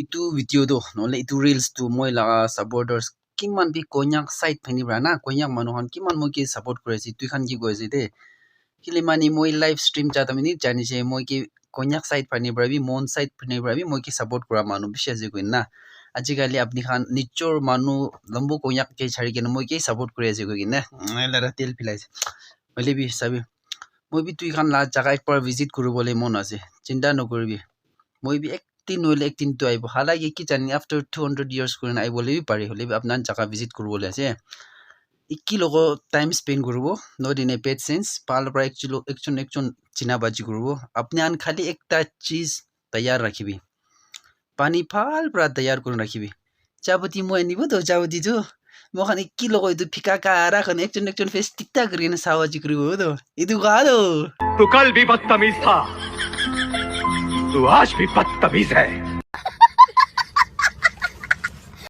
itu video do nole itu reels tu moi la supporters kiman bi konyak side phani brana konyak manuhan kiman moi ki support kore si tu khan ki goise de kilimani moi live stream chata mini jani je moi ki konyak side phani brabi mon side phani brabi moi ki support kora manu bishe je koin na ajikali apni khan nichor manu lambo konyak ke chari ke moi ki support kore je koin na lara tel pilai मैले भी sabi moi भी তুই খান লা জায়গা একবার visit করবলে মন আছে চিন্তা নকরবি মই भी এক দিন হইলে এক দিন তো আইব হালাকি কি জানি আফটার 200 ইয়ার্স করে আই বলে भी পারি হলে আপনার জায়গা ভিজিট করবলে আছে ইকি লোক টাইম স্পেন্ড করব not in a paid sense পাল পৰা একজন চিনা বাজি কৰব আপনি আন খালি একটা চিজ তৈয়াৰ ৰাখিবি পানি ফাল পৰা তৈয়ার করে রাখিবি চাবতি মই নিব তো চাবতি তো মখান কি লোক itu ফিকা কারা খান একজন ফেস টিকটা করিনা সাওয়াজি করব তো itu কালো तू कल भी बदतमीज था तू आज भी बदतमीज है